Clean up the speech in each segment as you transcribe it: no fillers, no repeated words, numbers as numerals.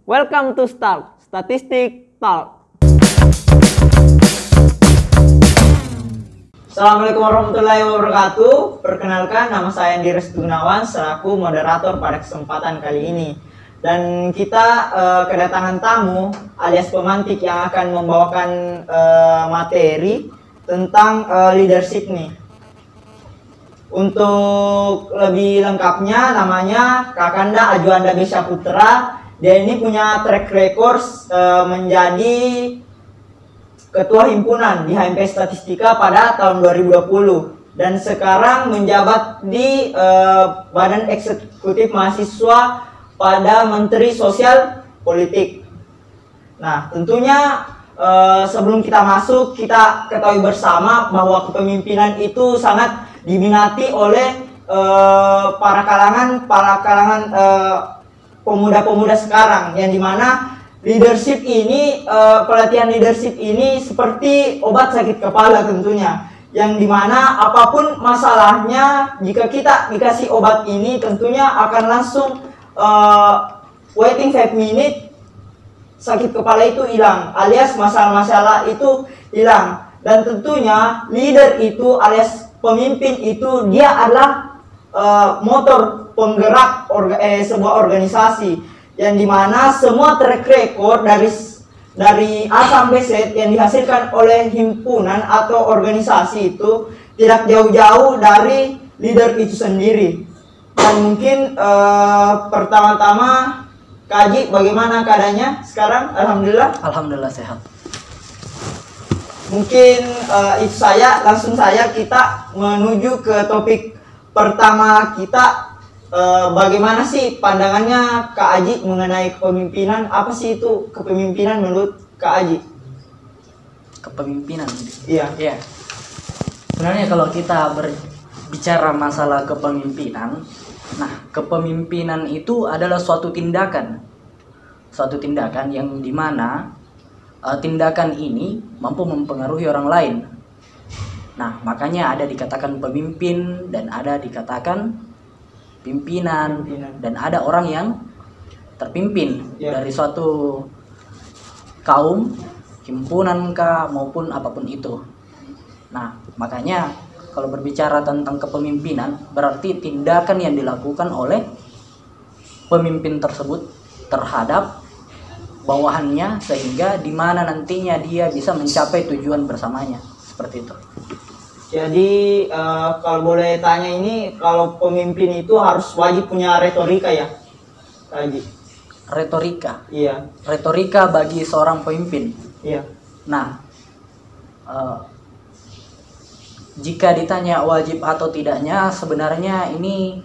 Welcome to Start Statistik Talk. Assalamualaikum warahmatullahi wabarakatuh. Perkenalkan, nama saya Andi Restu Gunawan selaku moderator pada kesempatan kali ini. Dan kita kedatangan tamu alias pemantik yang akan membawakan materi tentang leadership nih. Untuk lebih lengkapnya, namanya Kakanda Ajuanda Besya Putra. Dia ini punya track record menjadi ketua himpunan di HMP Statistika pada tahun 2020 dan sekarang menjabat di Badan Eksekutif Mahasiswa pada Menteri Sosial Politik. Nah, tentunya sebelum kita masuk, kita ketahui bersama bahwa kepemimpinan itu sangat diminati oleh para kalangan pemuda-pemuda sekarang, yang dimana leadership ini, pelatihan leadership ini seperti obat sakit kepala tentunya, yang dimana apapun masalahnya, jika kita dikasih obat ini tentunya akan langsung waiting 5 minutes sakit kepala itu hilang, alias masalah-masalah itu hilang. Dan tentunya leader itu alias pemimpin itu dia adalah motor penggerak sebuah organisasi, yang dimana semua track record dari A sampai Z yang dihasilkan oleh himpunan atau organisasi itu tidak jauh-jauh dari leader itu sendiri. Dan mungkin pertama-tama Kaji, bagaimana keadaannya sekarang? Alhamdulillah sehat. Mungkin itu langsung kita menuju ke topik pertama kita. Bagaimana sih pandangannya Kak Aji mengenai kepemimpinan? Apa sih itu kepemimpinan menurut Kak Aji? Kepemimpinan? Iya. Iya. Sebenarnya kalau kita berbicara masalah kepemimpinan, nah kepemimpinan itu adalah suatu tindakan yang dimana tindakan ini mampu mempengaruhi orang lain. Nah, makanya ada dikatakan pemimpin dan ada dikatakan pimpinan, dan ada orang yang terpimpin dari suatu kaum, himpunan maupun apapun itu. Nah, makanya kalau berbicara tentang kepemimpinan berarti tindakan yang dilakukan oleh pemimpin tersebut terhadap bawahannya sehingga di mana nantinya dia bisa mencapai tujuan bersamanya, seperti itu. Jadi kalau boleh tanya ini, kalau pemimpin itu harus wajib punya retorika ya, Kaji? Retorika? Iya. Retorika bagi seorang pemimpin? Iya. Nah, jika ditanya wajib atau tidaknya, sebenarnya ini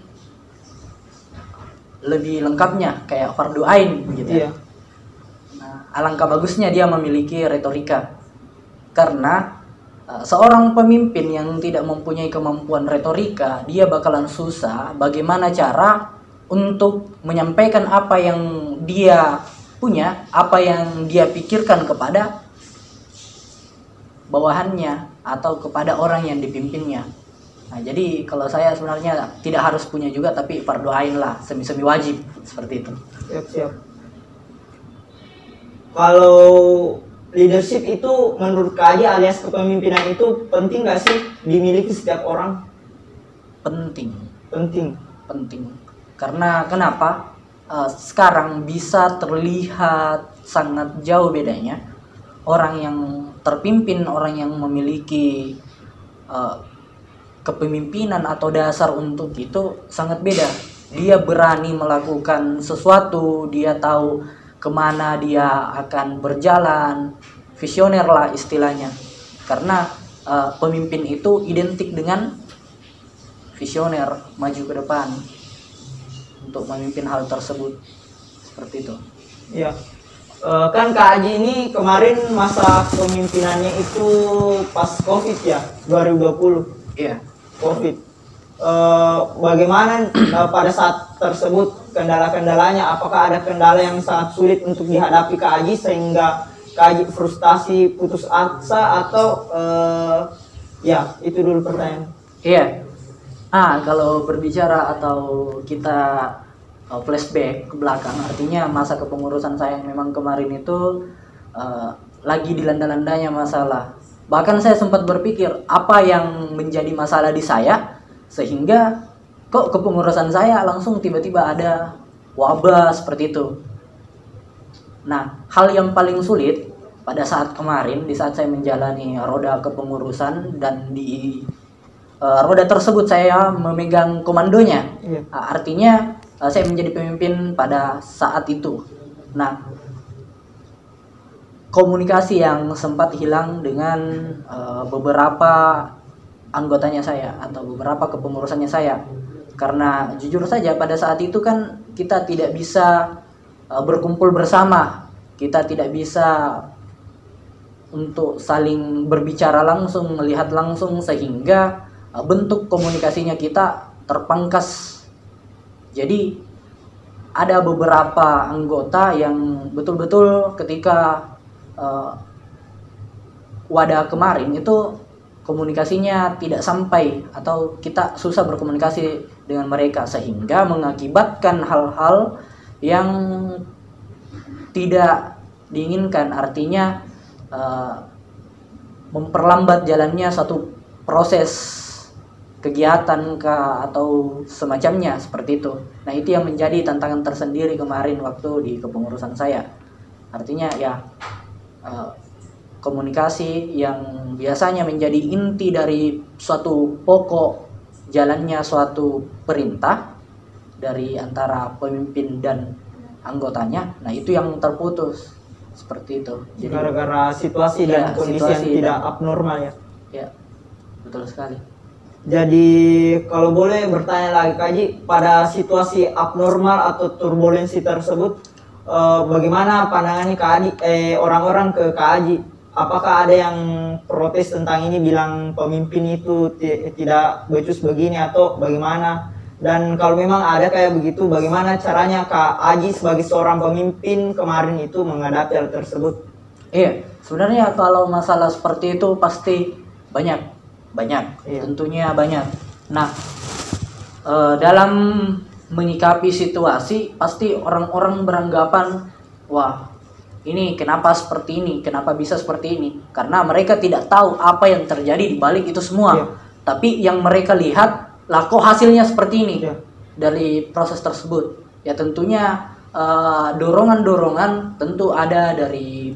lebih lengkapnya kayak fardu ain gitu ya. Iya. Nah, alangkah bagusnya dia memiliki retorika, karena seorang pemimpin yang tidak mempunyai kemampuan retorika, dia bakalan susah bagaimana cara untuk menyampaikan apa yang dia punya, apa yang dia pikirkan kepada bawahannya atau kepada orang yang dipimpinnya. Nah, jadi kalau saya sebenarnya tidak harus punya juga, tapi fardu ain lah, semi-semi wajib, seperti itu. Siap. Kalau leadership itu menurut Kaji alias kepemimpinan itu penting nggak sih dimiliki setiap orang? Penting. Karena kenapa? Sekarang bisa terlihat sangat jauh bedanya orang yang terpimpin, orang yang memiliki kepemimpinan atau dasar untuk itu sangat beda. Dia berani melakukan sesuatu, dia tahu kemana dia akan berjalan, visioner lah istilahnya. Karena pemimpin itu identik dengan visioner, maju ke depan untuk memimpin hal tersebut, seperti itu. Iya. Kan Kak Aji ini kemarin masa kepemimpinannya itu pas COVID ya, 2020. Iya. COVID. Bagaimana pada saat tersebut kendala-kendalanya? Apakah ada kendala yang sangat sulit untuk dihadapi Kak Aji sehingga Kak Aji frustasi, putus asa, atau ya itu dulu pertanyaan. Iya. Kalau berbicara atau kita flashback ke belakang, artinya masa kepengurusan saya yang memang kemarin itu lagi dilanda-landanya masalah. Bahkan saya sempat berpikir apa yang menjadi masalah di saya sehingga kok kepengurusan saya langsung tiba-tiba ada wabah seperti itu. Nah, hal yang paling sulit pada saat kemarin, di saat saya menjalani roda kepengurusan dan di roda tersebut saya memegang komandonya. Artinya saya menjadi pemimpin pada saat itu. Nah, komunikasi yang sempat hilang dengan beberapa anggotanya saya atau beberapa kepengurusannya saya. Karena jujur saja pada saat itu kan kita tidak bisa berkumpul bersama, kita tidak bisa untuk saling berbicara langsung, melihat langsung, sehingga bentuk komunikasinya kita terpangkas. Jadi ada beberapa anggota yang betul-betul ketika wadah kemarin itu komunikasinya tidak sampai atau kita susah berkomunikasi dengan mereka sehingga mengakibatkan hal-hal yang tidak diinginkan, artinya memperlambat jalannya satu proses kegiatan atau semacamnya seperti itu. Nah, itu yang menjadi tantangan tersendiri kemarin waktu di kepengurusan saya. Artinya ya komunikasi yang biasanya menjadi inti dari suatu pokok jalannya suatu perintah dari antara pemimpin dan anggotanya, nah itu yang terputus seperti itu. Jadi gara-gara situasi dan kondisi yang tidak abnormal ya. Ya, betul sekali. Jadi kalau boleh bertanya lagi Kak Haji, pada situasi abnormal atau turbulensi tersebut bagaimana pandangannya Kak Haji, orang-orang ke Kak Haji? Apakah ada yang protes tentang ini, bilang pemimpin itu tidak becus begini atau bagaimana? Dan kalau memang ada kayak begitu, bagaimana caranya Kak Haji sebagai seorang pemimpin kemarin itu menghadapi hal tersebut? Iya, sebenarnya kalau masalah seperti itu pasti banyak, iya. Tentunya banyak. Nah, dalam menyikapi situasi pasti orang-orang beranggapan, wah ini kenapa seperti ini, kenapa bisa seperti ini? Karena mereka tidak tahu apa yang terjadi di balik itu semua. Iya. Tapi yang mereka lihat, lah kok hasilnya seperti ini. Iya. Dari proses tersebut. Ya tentunya dorongan-dorongan tentu ada dari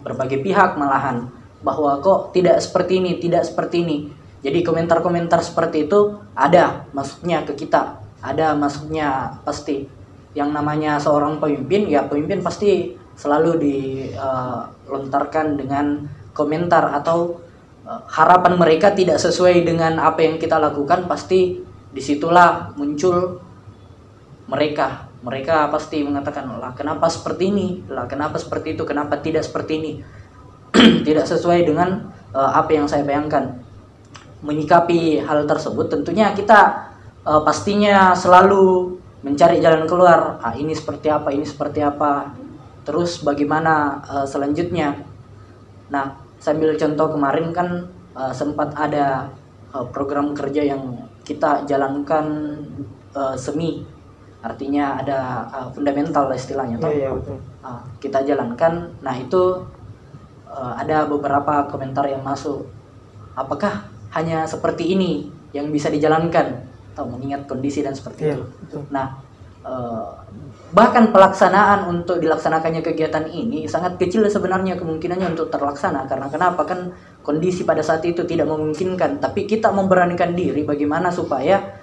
berbagai pihak malahan. Bahwa kok tidak seperti ini, tidak seperti ini. Jadi komentar-komentar seperti itu ada masuknya ke kita. Ada masuknya pasti. Yang namanya seorang pemimpin, ya pemimpin pasti selalu dilontarkan dengan komentar atau harapan mereka tidak sesuai dengan apa yang kita lakukan, pasti disitulah muncul mereka pasti mengatakan, lah kenapa seperti ini, lah kenapa seperti itu, kenapa tidak seperti ini. Tidak sesuai dengan apa yang saya bayangkan. Menyikapi hal tersebut tentunya kita pastinya selalu mencari jalan keluar. Ini seperti apa, ini seperti apa, terus bagaimana selanjutnya. Nah, sambil contoh kemarin kan sempat ada program kerja yang kita jalankan semi, artinya ada fundamental istilahnya. Iya, betul. Kita jalankan. Nah, itu ada beberapa komentar yang masuk. Apakah hanya seperti ini yang bisa dijalankan? Atau mengingat kondisi dan seperti itu. Betul. Nah, bahkan pelaksanaan untuk dilaksanakannya kegiatan ini sangat kecil sebenarnya kemungkinannya untuk terlaksana. Karena kenapa? Kan kondisi pada saat itu tidak memungkinkan. Tapi kita memberanikan diri bagaimana supaya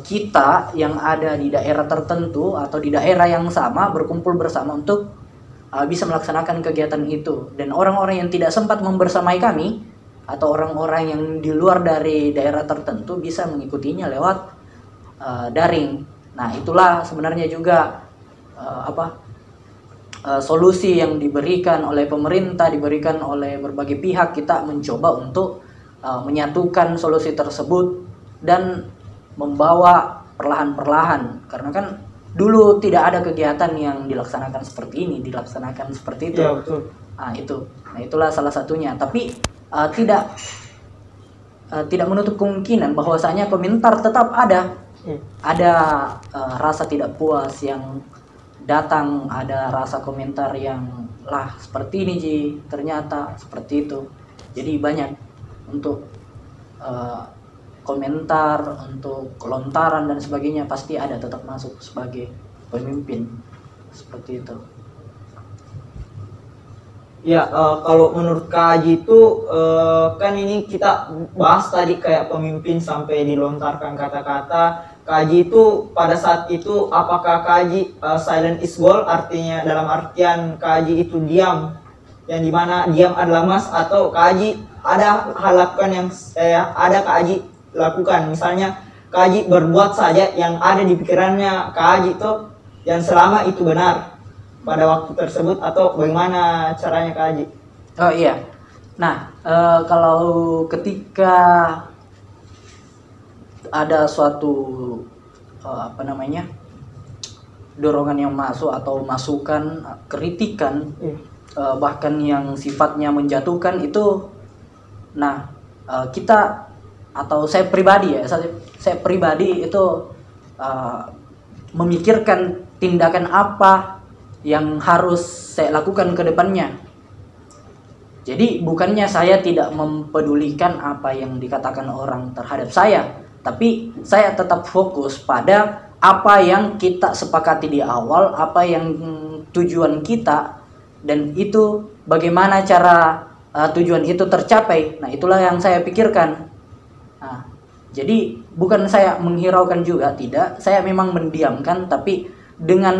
kita yang ada di daerah tertentu atau di daerah yang sama berkumpul bersama untuk bisa melaksanakan kegiatan itu. Dan orang-orang yang tidak sempat membersamai kami atau orang-orang yang di luar dari daerah tertentu bisa mengikutinya lewat daring. Nah, itulah sebenarnya juga solusi yang diberikan oleh pemerintah, diberikan oleh berbagai pihak. Kita mencoba untuk menyatukan solusi tersebut dan membawa perlahan-perlahan. Karena kan dulu tidak ada kegiatan yang dilaksanakan seperti ini, dilaksanakan seperti itu. Ya, betul. Nah, itulah salah satunya. Tapi tidak menutup kemungkinan bahwasanya komentar tetap ada. ada rasa tidak puas yang datang, ada rasa komentar yang lah seperti ini Ji, ternyata seperti itu. Jadi banyak untuk komentar, untuk lontaran dan sebagainya, pasti ada tetap masuk sebagai pemimpin seperti itu. Ya, kalau menurut Kak Haji itu kan ini kita bahas tadi kayak pemimpin sampai dilontarkan kata-kata. Kak Haji itu pada saat itu apakah Kak Haji silent is gold, artinya dalam artian Kak Haji itu diam, yang dimana diam adalah emas, atau Kak Haji ada hal lakukan yang ada Kak Haji lakukan, misalnya Kak Haji berbuat saja yang ada di pikirannya Kak Haji itu yang selama itu benar pada waktu tersebut, atau bagaimana caranya Kak Haji? Oh iya, nah kalau ketika ada suatu dorongan yang masuk atau masukan, kritikan, bahkan yang sifatnya menjatuhkan itu, nah kita atau saya pribadi itu memikirkan tindakan apa yang harus saya lakukan ke depannya. Jadi bukannya saya tidak mempedulikan apa yang dikatakan orang terhadap saya, tapi saya tetap fokus pada apa yang kita sepakati di awal, apa yang tujuan kita, dan itu bagaimana cara tujuan itu tercapai. Nah, itulah yang saya pikirkan. Nah, jadi bukan saya menghiraukan juga, tidak. Saya memang mendiamkan, tapi dengan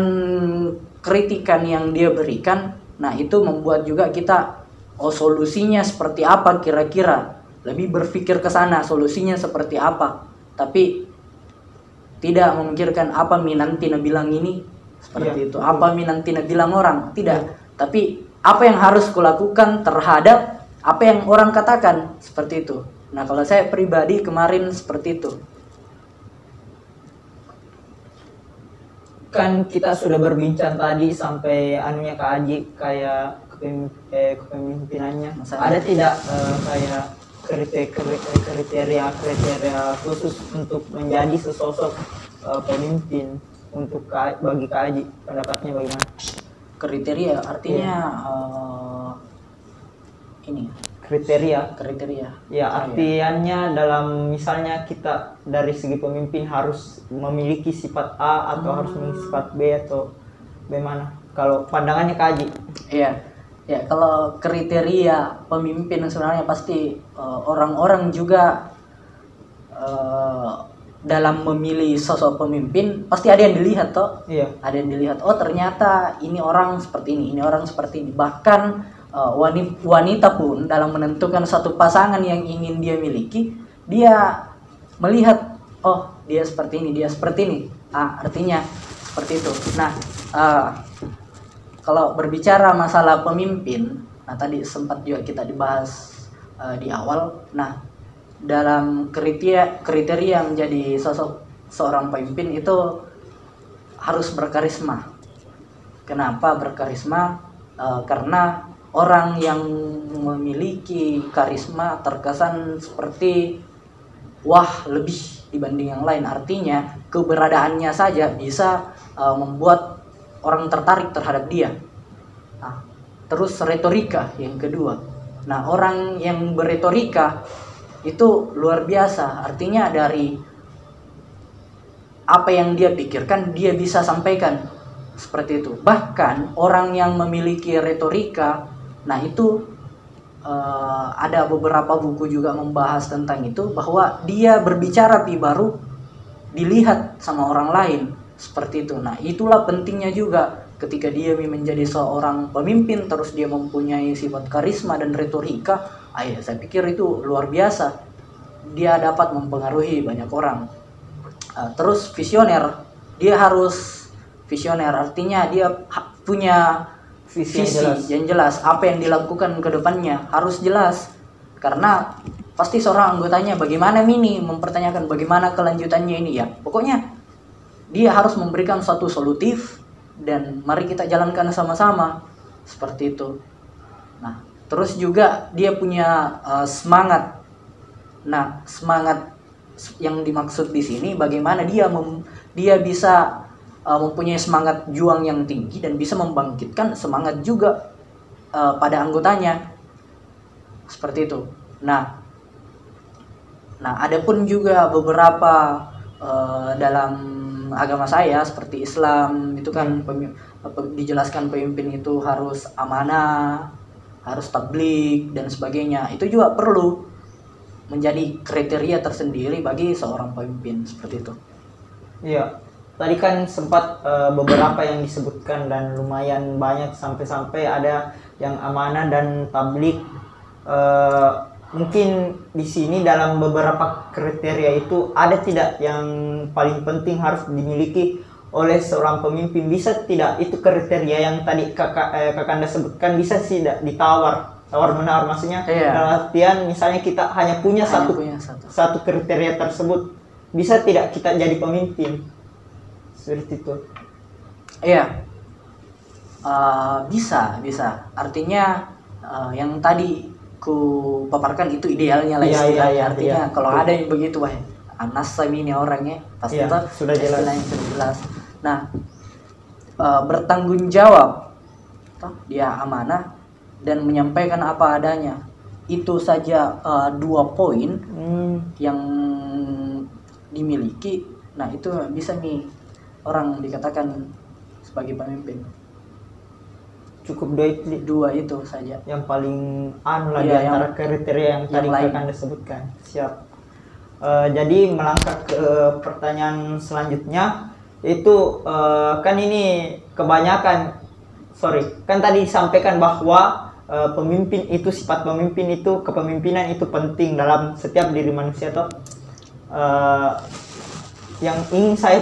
kritikan yang dia berikan, nah itu membuat juga kita, oh solusinya seperti apa kira-kira, lebih berpikir ke sana solusinya seperti apa, tapi tidak memikirkan apa Minantina bilang ini seperti itu, apa Minantina bilang orang, tidak, tapi apa yang harus kulakukan terhadap apa yang orang katakan, seperti itu. Nah, kalau saya pribadi kemarin seperti itu. Kan kita sudah berbincang tadi sampai anunya Kak Haji kayak kepemimpinannya. Ada tidak kayak kriteria khusus untuk menjadi sesosok pemimpin untuk bagi Kak Haji, pendapatnya bagaimana? Kriteria artinya ini kriteria ya, artiannya dalam misalnya kita dari segi pemimpin harus memiliki sifat A atau harus memiliki sifat B atau bagaimana kalau pandangannya Kak Haji? Ya, kalau kriteria pemimpin sebenarnya pasti orang-orang juga dalam memilih sosok pemimpin pasti ada yang dilihat toh. Ada yang dilihat, oh ternyata ini orang seperti ini orang seperti ini. Bahkan wanita pun dalam menentukan satu pasangan yang ingin dia miliki, dia melihat, oh dia seperti ini, dia seperti ini, artinya seperti itu. Nah, kalau berbicara masalah pemimpin, nah tadi sempat juga kita dibahas di awal. Nah, dalam kriteria menjadi sosok seorang pemimpin itu harus berkarisma. Kenapa berkarisma? Karena orang yang memiliki karisma terkesan seperti wah lebih dibanding yang lain, artinya keberadaannya saja bisa membuat orang tertarik terhadap dia. Nah, terus retorika yang kedua. Nah, orang yang beretorika itu luar biasa, artinya dari apa yang dia pikirkan dia bisa sampaikan seperti itu. Bahkan orang yang memiliki retorika, nah itu ada beberapa buku juga membahas tentang itu, bahwa dia berbicara baru dilihat sama orang lain seperti itu. Nah, itulah pentingnya juga ketika dia menjadi seorang pemimpin, terus dia mempunyai sifat karisma dan retorika. Saya pikir itu luar biasa. Dia dapat mempengaruhi banyak orang. Terus visioner, dia harus visioner, artinya dia punya visi yang jelas. Apa yang dilakukan ke depannya harus jelas, karena pasti seorang anggotanya bagaimana ini mempertanyakan bagaimana kelanjutannya ini, ya pokoknya dia harus memberikan suatu solutif dan mari kita jalankan sama-sama seperti itu. Nah, terus juga dia punya semangat. Nah, semangat yang dimaksud di sini bagaimana dia bisa mempunyai semangat juang yang tinggi dan bisa membangkitkan semangat juga pada anggotanya. Seperti itu. Nah, ada pun juga beberapa dalam agama saya seperti Islam itu kan dijelaskan pemimpin itu harus amanah, harus tabligh dan sebagainya. Itu juga perlu menjadi kriteria tersendiri bagi seorang pemimpin seperti itu. Iya. Tadi kan sempat beberapa yang disebutkan dan lumayan banyak sampai ada yang amanah dan tabligh. Mungkin di sini dalam beberapa kriteria itu ada tidak yang paling penting harus dimiliki oleh seorang pemimpin? Bisa tidak itu kriteria yang tadi Kakanda sebutkan bisa tidak tawar menawar, maksudnya dalam artian misalnya kita hanya punya satu kriteria tersebut, bisa tidak kita jadi pemimpin seperti itu? Iya, bisa. Artinya yang tadi ku paparkan itu idealnya lah istilahnya. Artinya kalau ada yang begitu, wah Anas ini orangnya pasti sudah jelas. Nah, bertanggung jawab, dia amanah dan menyampaikan apa adanya. Itu saja 2 poin yang dimiliki. Nah, itu bisa nih orang dikatakan sebagai pemimpin. Cukup 2 itu saja yang paling di antara kriteria yang tadi Kakanda sebutkan. Siap. Jadi melangkah ke pertanyaan selanjutnya, itu kan ini kebanyakan kan tadi disampaikan bahwa sifat pemimpin itu, kepemimpinan itu penting dalam setiap diri manusia toh. Yang ingin saya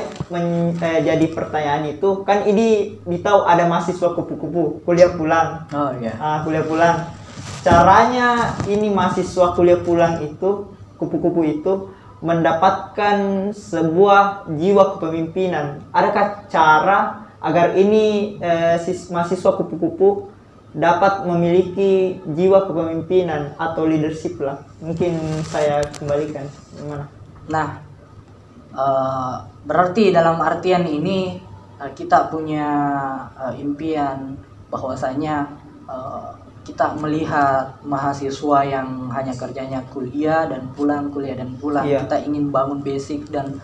jadi pertanyaan itu kan ini ditahu ada mahasiswa kupu-kupu kuliah pulang. Kuliah pulang. Caranya ini mahasiswa kuliah pulang itu, kupu-kupu itu mendapatkan sebuah jiwa kepemimpinan. Adakah cara agar ini mahasiswa kupu-kupu dapat memiliki jiwa kepemimpinan atau leadership lah? Mungkin saya kembalikan gimana? Nah, berarti dalam artian ini kita punya impian bahwasanya kita melihat mahasiswa yang hanya kerjanya kuliah dan pulang. Kita ingin bangun basic dan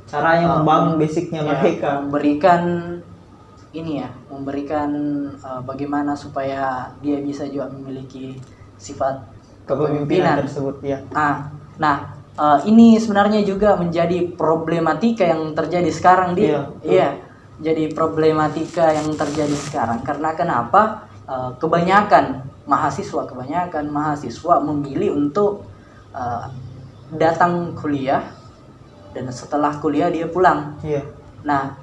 caranya membangun basicnya mereka, memberikan bagaimana supaya dia bisa juga memiliki sifat kepemimpinan tersebut ini sebenarnya juga menjadi problematika yang terjadi sekarang jadi problematika yang terjadi sekarang. Karena kenapa? Kebanyakan mahasiswa memilih untuk datang kuliah dan setelah kuliah dia pulang. Nah,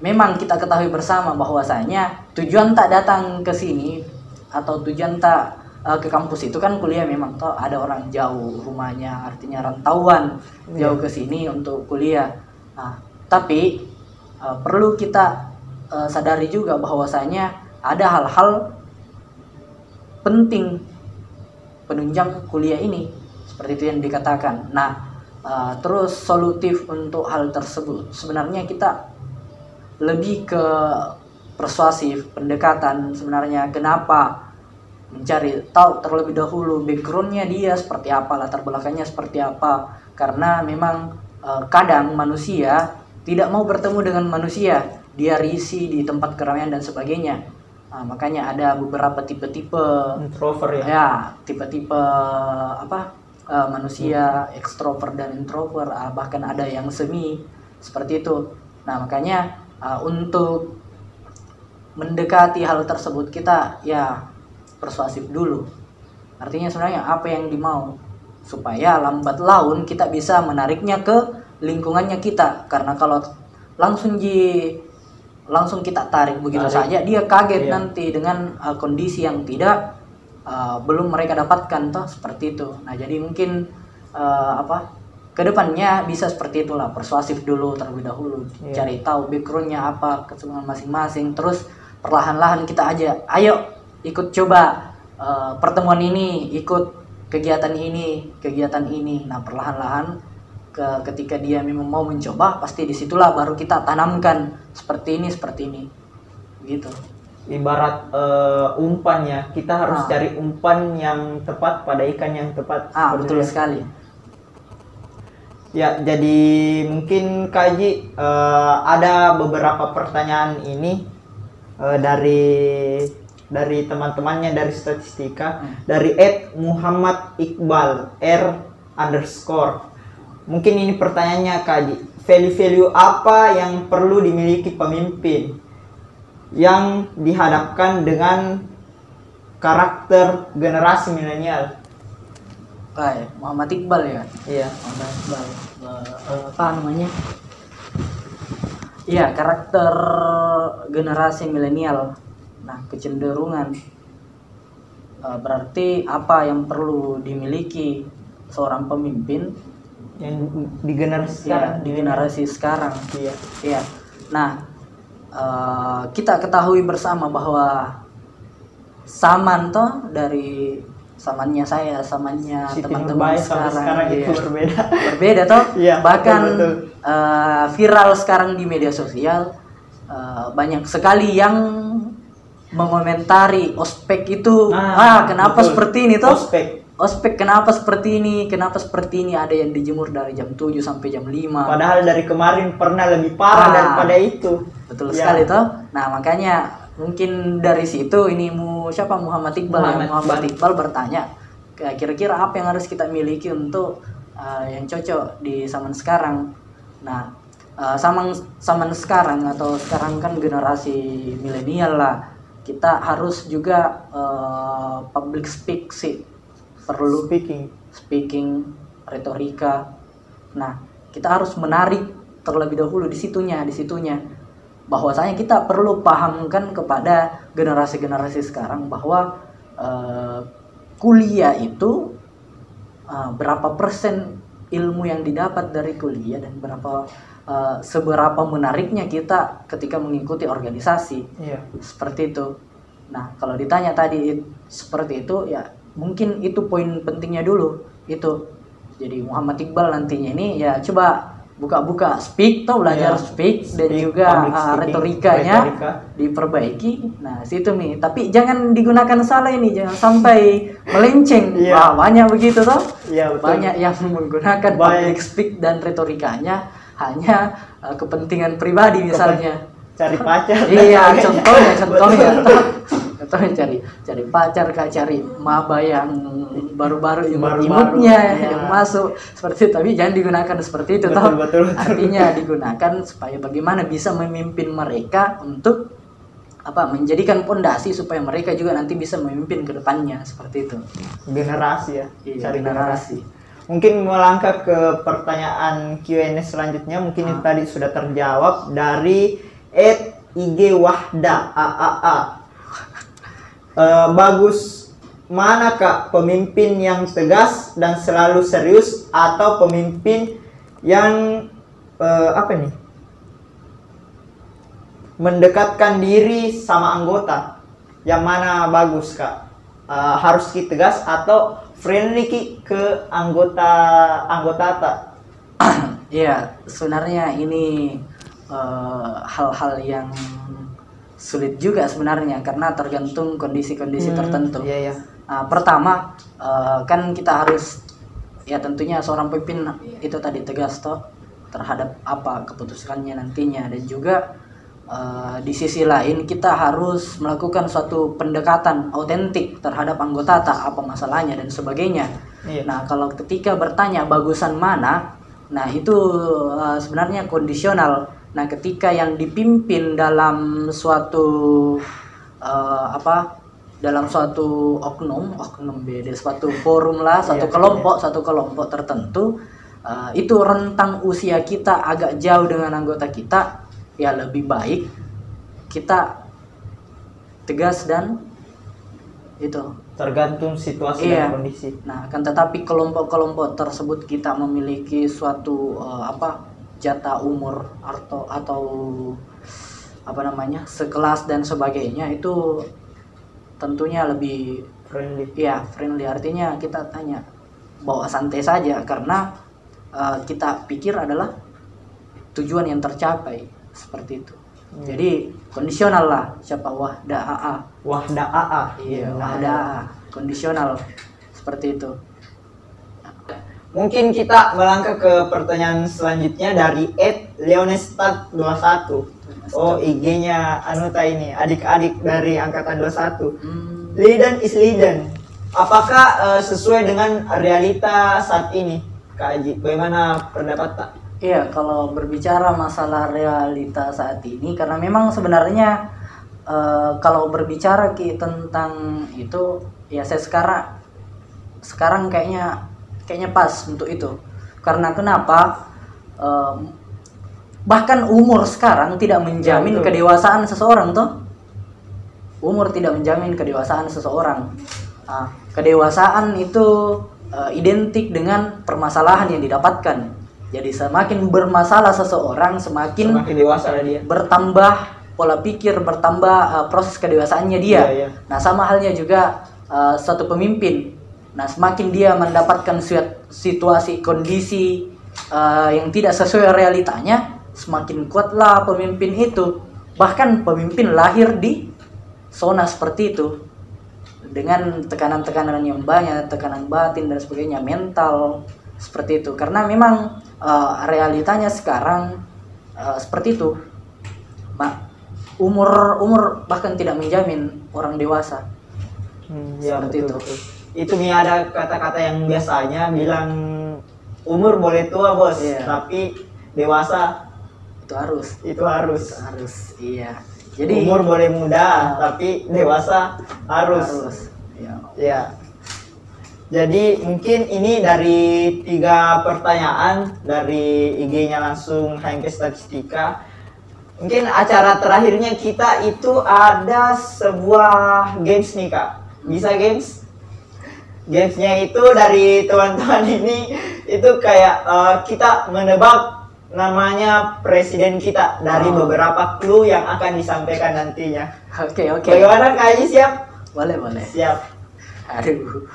memang kita ketahui bersama bahwasanya tujuan tak datang ke sini atau tujuan tak ke kampus itu kan kuliah, memang toh ada orang jauh rumahnya, artinya rantauan jauh ke sini untuk kuliah. Tapi perlu kita sadari juga bahwasanya ada hal-hal penting penunjang kuliah ini, seperti itu yang dikatakan. Terus solutif untuk hal tersebut sebenarnya kita lebih ke persuasif pendekatan sebenarnya. Kenapa? Mencari tahu terlebih dahulu backgroundnya dia seperti apa, latar belakangnya seperti apa. Karena memang kadang manusia tidak mau bertemu dengan manusia, dia risih di tempat keramaian dan sebagainya. Makanya ada beberapa tipe-tipe introvert tipe-tipe manusia ekstrovert dan introvert, bahkan ada yang semi seperti itu. Makanya untuk mendekati hal tersebut kita persuasif dulu. Artinya sebenarnya apa yang dimau, supaya lambat laun kita bisa menariknya ke lingkungannya kita. Karena kalau langsung kita tarik begitu saja, dia kaget nanti dengan kondisi yang belum mereka dapatkan toh, seperti itu. Jadi mungkin kedepannya bisa seperti itulah, persuasif dulu terlebih dahulu, cari tahu backgroundnya apa kesenangan masing-masing, terus perlahan-lahan kita ayo ikut coba pertemuan ini, ikut kegiatan ini. Perlahan-lahan ketika dia memang mau mencoba, pasti disitulah baru kita tanamkan seperti ini gitu. Ibarat umpan ya, kita harus cari umpan yang tepat pada ikan yang tepat. Betul sekali. Ya, jadi mungkin Kak Haji ada beberapa pertanyaan ini dari teman-temannya dari statistika, dari @Muhammad Iqbal R_. Mungkin ini pertanyaannya Kak Haji, value-value apa yang perlu dimiliki pemimpin yang dihadapkan dengan karakter generasi milenial? Muhammad Iqbal ya. Iya. Muhammad Iqbal. Apa namanya? Iya, karakter generasi milenial. Nah, kecenderungan berarti apa yang perlu dimiliki seorang pemimpin Yang di generasi sekarang. Di generasi sekarang. Iya. Iya. Nah, kita ketahui bersama bahwa zaman dari zamannya saya, zamannya teman-teman sekarang itu berbeda toh. Iya, bahkan betul. Viral sekarang di media sosial, banyak sekali yang mengomentari ospek itu. Kenapa betul. seperti ini toh? Ospek kenapa seperti ini, ada yang dijemur dari jam 7 sampai jam 5. Padahal dari kemarin pernah lebih parah daripada itu. Betul sekali toh. Nah, makanya mungkin dari situ ini Muhammad Iqbal bertanya, kira-kira apa yang harus kita miliki untuk yang cocok di zaman sekarang. Nah, zaman sekarang atau sekarang kan generasi milenial lah, kita harus juga public speak sih, perlu speaking, retorika. Nah, kita harus menarik terlebih dahulu di situnya. Bahwasanya kita perlu pahamkan kepada generasi sekarang bahwa kuliah itu berapa persen ilmu yang didapat dari kuliah dan seberapa menariknya kita ketika mengikuti organisasi. Iya. Seperti itu. Nah, kalau ditanya tadi seperti itu, ya mungkin itu poin pentingnya dulu itu. Jadi Muhammad Iqbal nantinya ini ya coba buka speak atau belajar speak dan juga retorikanya diperbaiki. Nah, situ nih. Tapi jangan digunakan salah ini, jangan sampai melenceng. Banyak begitu toh. Banyak yang menggunakan public speak dan retorikanya hanya kepentingan pribadi misalnya. Cari pacar. Iya, contohnya cari pacar, cari maba yang baru-baru imutnya yang masuk seperti itu. Tapi jangan digunakan seperti itu toh. Betul. Artinya digunakan supaya bagaimana bisa memimpin mereka untuk menjadikan pondasi supaya mereka juga nanti bisa memimpin ke depannya, seperti itu. Generasi ya. Iya, cari generasi. Mungkin melangkah ke pertanyaan Q&A selanjutnya, mungkin ini tadi sudah terjawab dari @IG Wahda AAA. Bagus mana Kak, pemimpin yang tegas dan selalu serius atau pemimpin yang mendekatkan diri sama anggota? Yang mana bagus Kak? Harus tegas atau friendly ke anggota? Iya, sebenarnya ini hal-hal yang sulit juga sebenarnya karena tergantung kondisi-kondisi tertentu. Iya. Pertama, kan kita harus tentunya seorang pemimpin itu tadi tegas toh terhadap apa keputusannya nantinya, dan juga di sisi lain kita harus melakukan suatu pendekatan autentik terhadap anggota apa masalahnya dan sebagainya. Iya. Nah, kalau ketika bertanya bagusan mana, nah itu sebenarnya kondisional. Nah, ketika yang dipimpin dalam suatu dalam suatu oknum beda, suatu forum lah, satu kelompok tertentu, itu rentang usia kita agak jauh dengan anggota kita, ya lebih baik kita tegas dan itu tergantung situasi dan kondisi. Nah, akan tetapi kelompok-kelompok tersebut kita memiliki suatu jatah umur atau sekelas dan sebagainya, itu tentunya lebih friendly. Iya, friendly, artinya kita tanya bawa santai saja, karena kita pikir adalah tujuan yang tercapai seperti itu. Jadi kondisional lah, siapa wahda AA. Wahda AA. Iya, wahda AA, kondisional seperti itu. Mungkin kita melangkah ke pertanyaan selanjutnya dari @leonestad21. Oh, IG-nya Anuta ini, adik-adik dari angkatan 21. Leiden is Leiden. Apakah sesuai dengan realita saat ini, Kak Aji? Bagaimana pendapat tak? Iya, kalau berbicara masalah realita saat ini, karena memang sebenarnya kalau berbicara tentang itu, ya saya sekarang kayaknya pas untuk itu. Karena kenapa? Bahkan umur sekarang tidak menjamin kedewasaan seseorang, toh. Umur tidak menjamin kedewasaan seseorang. Kedewasaan itu identik dengan permasalahan yang didapatkan. Jadi semakin bermasalah seseorang, semakin dewasa dia. Bertambah pola pikir, bertambah proses kedewasaannya dia. Iya. Nah, sama halnya juga satu pemimpin. Nah, semakin dia mendapatkan situasi, kondisi yang tidak sesuai realitanya, semakin kuatlah pemimpin itu. Bahkan pemimpin lahir di zona seperti itu, dengan tekanan-tekanan yang banyak, tekanan batin dan sebagainya, mental seperti itu. Karena memang realitanya sekarang seperti itu. Umur bahkan tidak menjamin orang dewasa. Ya, seperti betul, itu. betul. Itu nih ada kata-kata yang biasanya bilang umur boleh tua bos, tapi dewasa itu harus. Iya. Jadi umur boleh muda, tapi dewasa harus. Ya. Jadi mungkin ini dari 3 pertanyaan dari IG-nya langsung HMK Statistika. Mungkin acara terakhirnya kita itu ada sebuah games nih Kak. Bisa games? Gamesnya itu dari teman-teman ini itu kayak kita menebak namanya presiden kita dari beberapa clue yang akan disampaikan nantinya. Oke. Bagaimana Kak Aji, siap? Boleh. Siap. Aduh.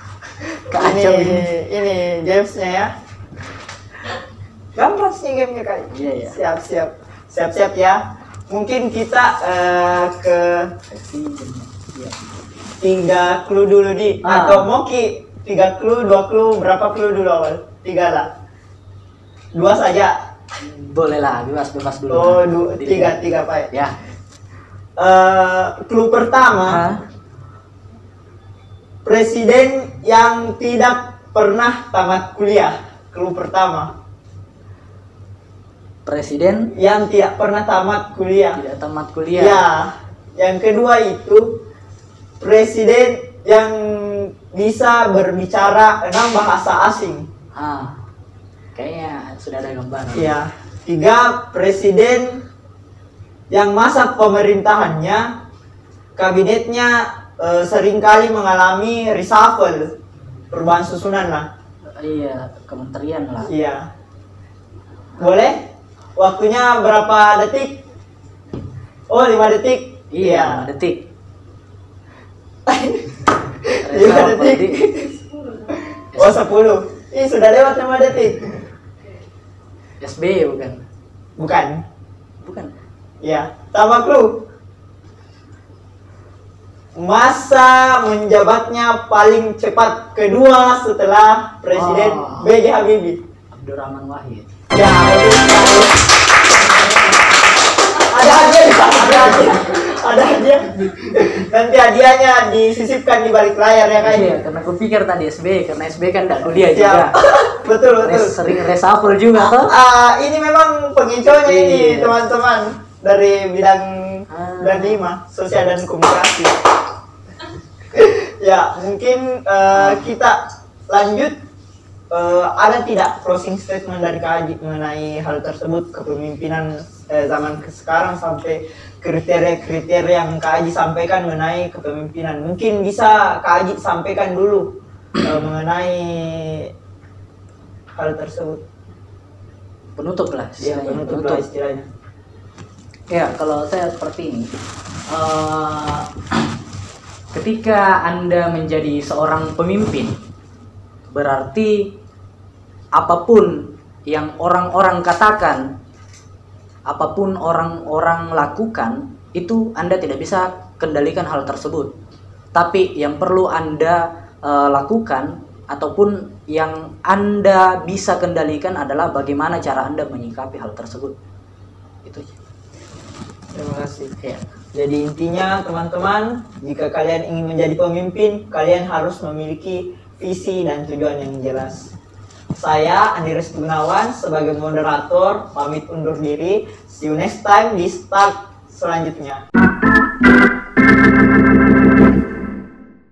Kacau ini gamesnya ya. Gampang sih gamenya Kak. Iya. Siap ya. Mungkin kita ke 3 clue dulu di atau mau 3 clue, 2 clue, berapa clue dulu awal? 3 lah. 2 saja. Boleh lah, bebas dulu. Oh, 3 Pak. Ya. Clue pertama. Presiden yang tidak pernah tamat kuliah. Clue pertama. Presiden yang tidak pernah tamat kuliah. Tidak tamat kuliah. Ya. Yang kedua itu presiden yang bisa berbicara 6 bahasa asing. Kayaknya sudah ada gambaran. Ya. 3, presiden yang masa pemerintahannya kabinetnya seringkali mengalami reshuffle, perubahan susunan lah. Iya, kementerian lah. Iya. Boleh? Waktunya berapa detik? Oh, 5 detik. Iya, 5 detik. 5 detik. Oh, 10. Sudah lewat 5 detik. SBY bukan? Bukan. Iya. Tambah clue. Masa menjabatnya paling cepat kedua setelah Presiden B.J. Habibie. Abdurrahman Wahid. Ya, ada hadiah. Nanti hadiahnya disisipkan di balik layar ya Kak. Iya, karena aku pikir tadi SBY, karena SBY kan enggak kuliah juga. Betul. Sering reshuffle juga toh. Ini memang penginconya ini teman-teman dari bidang 5 sosial dan komunikasi. Ya, mungkin kita lanjut. Ada tidak closing statement dari Kak Aji mengenai hal tersebut, kepemimpinan zaman sekarang sampai kriteria-kriteria yang Kak Aji sampaikan mengenai kepemimpinan? Mungkin bisa Kak Aji sampaikan dulu mengenai hal tersebut. Penutup lah istilahnya. Ya, kalau saya seperti ini. Ketika Anda menjadi seorang pemimpin, berarti apapun yang orang-orang katakan, apapun orang-orang lakukan, itu Anda tidak bisa kendalikan hal tersebut. Tapi yang perlu Anda lakukan ataupun yang Anda bisa kendalikan adalah bagaimana cara Anda menyikapi hal tersebut. Itu. Terima kasih. Ya. Jadi intinya teman-teman, jika kalian ingin menjadi pemimpin, kalian harus memiliki visi dan tujuan yang jelas. Saya Andi Restu Gunawan sebagai moderator pamit undur diri. See you next time di start selanjutnya.